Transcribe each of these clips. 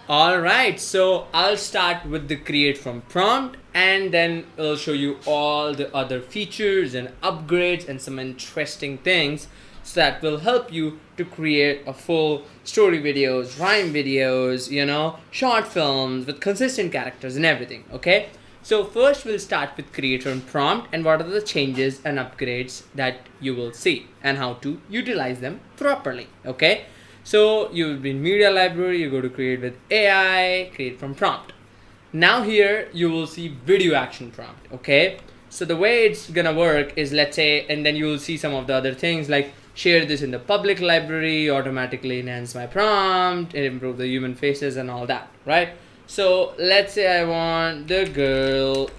All right, so I'll start with the create from prompt, and then I'll show you all the other features and upgrades and some interesting things so that will help you to create a full story videos, rhyme videos, short films with consistent characters and everything. Okay, so first we'll start with create from prompt and what are the changes and upgrades that you will see and how to utilize them properly. Okay, so you will be in media library, you go to create with AI, create from prompt. Now here you will see video action prompt. Okay, so the way it's gonna work is, let's say, and then you will see some of the other things like share this in the public library, automatically enhance my prompt, improve the human faces and all that, right? So let's say I want the girl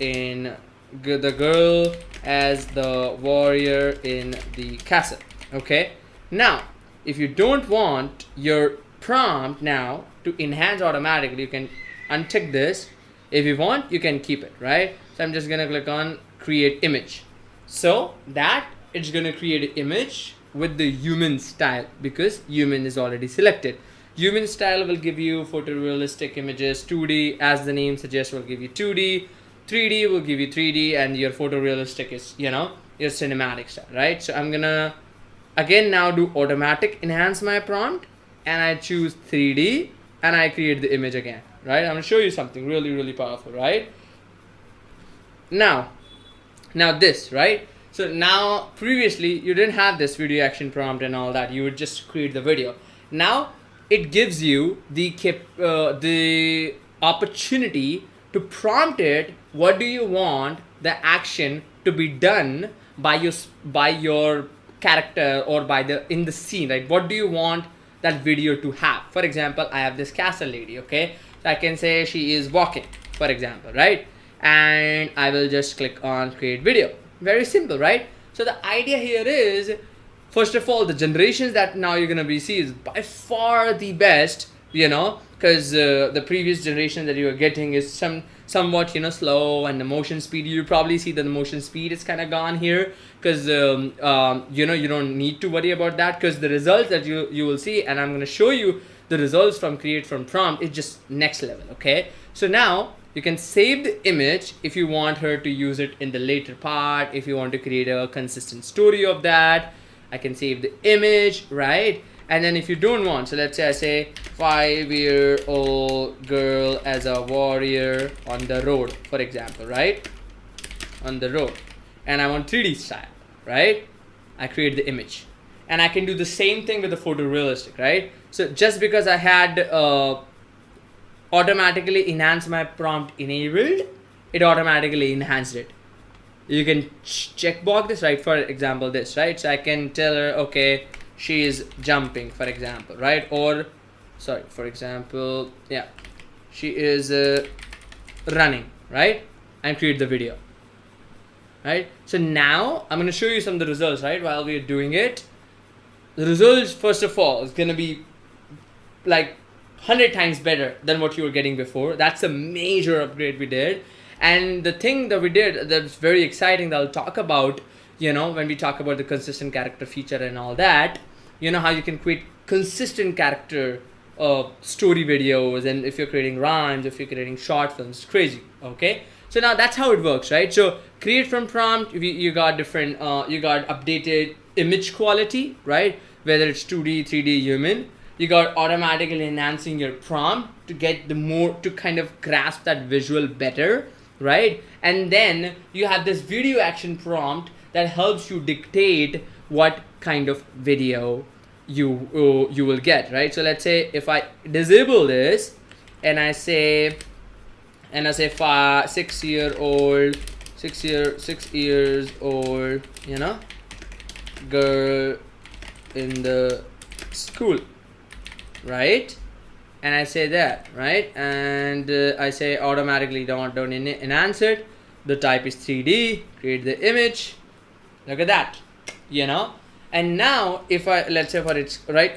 as the warrior in the castle. Okay, now if you don't want your prompt now to enhance automatically, you can untick this. If you want, you can keep it, right? So I'm just gonna click on create image. So that it's gonna create an image with the human style because human is already selected. Human style will give you photorealistic images, 2D, as the name suggests, will give you 2D, 3D will give you 3D, and your photorealistic is, your cinematic style, right? So I'm gonna again now do automatic enhance my prompt, and I choose 3D, and I create the image again, right? I'm gonna show you something really, really powerful, right? Now this, right? So now previously you didn't have this video action prompt and all that. You would just create the video. Now it gives you the opportunity to prompt it. What do you want the action to be done by your character or in the scene, right? What do you want that video to have? For example, I have this castle lady. Okay, so I can say she is walking, for example, right? And I will just click on create video. Very simple, right? So the idea here is, first of all, the generations that now you're gonna be see is by far the best, because the previous generation that you are getting is somewhat slow, and the motion speed, you probably see that the motion speed is kind of gone here because you don't need to worry about that, because the results that you will see, and I'm going to show you the results from create from prompt, is just next level. Okay, so now you can save the image if you want her to use it in the later part. If you want to create a consistent story of that, I can save the image, right? And then if you don't want, so let's say I say 5-year-old girl as a warrior on the road, for example, right? On the road. And I want 3D style, right? I create the image. And I can do the same thing with the photorealistic, right? So just because I had automatically enhance my prompt enabled, it automatically enhanced it. You can checkbox this, right? For example, this, right? So I can tell her, okay, she is jumping, for example, right? Or sorry, for example, yeah, she is running, right? And create the video, right? So now I'm going to show you some of the results, right? While we're doing it, the results, first of all, is going to be like 100 times better than what you were getting before. That's a major upgrade we did. And the thing that we did that's very exciting that I'll talk about, when we talk about the consistent character feature and all that, how you can create consistent character story videos, and if you're creating rhymes, if you're creating short films, it's crazy. Okay, so now that's how it works, right? So create from prompt, you got different you got updated image quality, right? Whether it's 2D, 3D, human. You got automatically enhancing your prompt to get to kind of grasp that visual better, right? And then you have this video action prompt that helps you dictate what kind of video you will get, right? So let's say if I disable this and I say 6 years old girl in the school, right? And I say that, right? And I say automatically don't enhance it. The type is 3D. Create the image. Look at that, And now if let's say for it's right,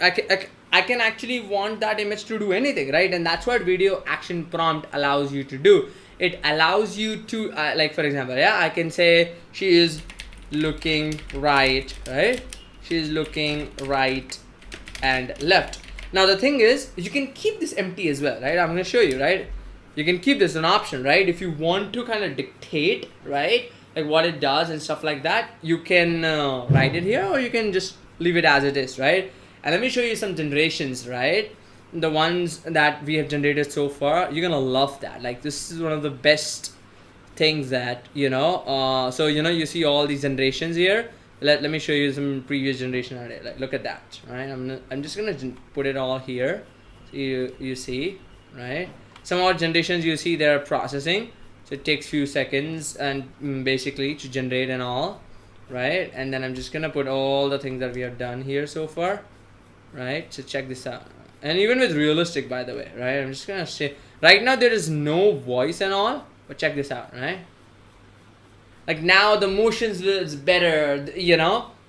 I can actually want that image to do anything, right? And that's what video action prompt allows you to do. It allows you to like, for example, I can say she is looking right? She is looking right and left. Now the thing is, you can keep this empty as well, right? I'm gonna show you, right? You can keep this an option, right? If you want to kind of dictate, right, like what it does and stuff like that, you can write it here, or you can just leave it as it is, right? And let me show you some generations, right? The ones that we have generated so far, you're gonna love that. Like, this is one of the best things that, so you see all these generations here. Let me show you some previous generation already. Like, look at that, right? I'm just gonna put it all here, so you see, right? Some of generations, you see they're processing, so it takes few seconds and basically to generate and all, right? And then I'm just gonna put all the things that we have done here so far, right? So check this out. And even with realistic, by the way, right? I'm just gonna say right now there is no voice and all, but check this out, right? Like, now the motions is better,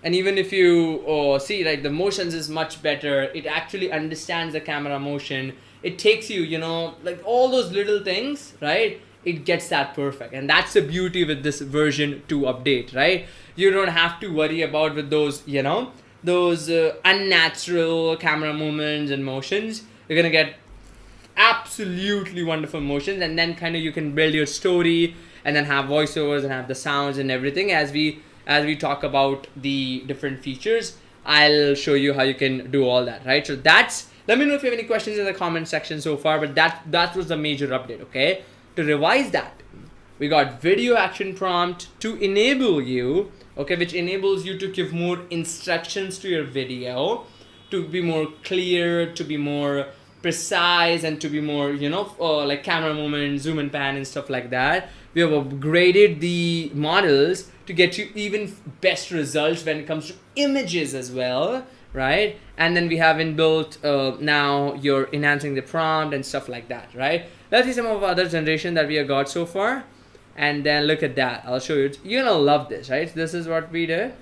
and even if you see, like, the motions is much better. It actually understands the camera motion. It takes you, like all those little things, right? It gets that perfect. And that's the beauty with this version 2 update, right? You don't have to worry about with those, those unnatural camera movements and motions. You're gonna get absolutely wonderful motions, and then kind of you can build your story and then have voiceovers and have the sounds and everything. As we talk about the different features, I'll show you how you can do all that, right? So let me know if you have any questions in the comment section so far, but that was the major update, okay? To revise that, we got video action prompt to enable you, okay, which enables you to give more instructions to your video, to be more clear, to be more precise, and to be more, like camera movement, zoom and pan and stuff like that. We have upgraded the models to get you even best results when it comes to images as well, right? And then we have inbuilt now you're enhancing the prompt and stuff like that, right? Let's see some of other generation that we have got so far, and then look at that. I'll show you. You're gonna love this, right? This is what we did.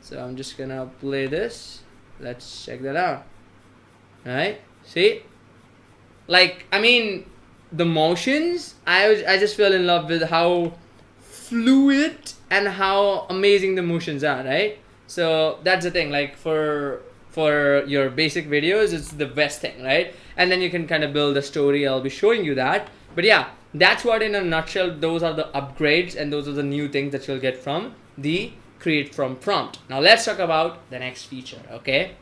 So I'm just gonna play this. Let's check that out. Right? See? Like, I mean, the motions, I just fell in love with how fluid and how amazing the motions are, right? So that's the thing, like for your basic videos, it's the best thing, right? And then you can kind of build a story. I'll be showing you that. But yeah, that's what in a nutshell, those are the upgrades and those are the new things that you'll get from the create from prompt. Now let's talk about the next feature, okay?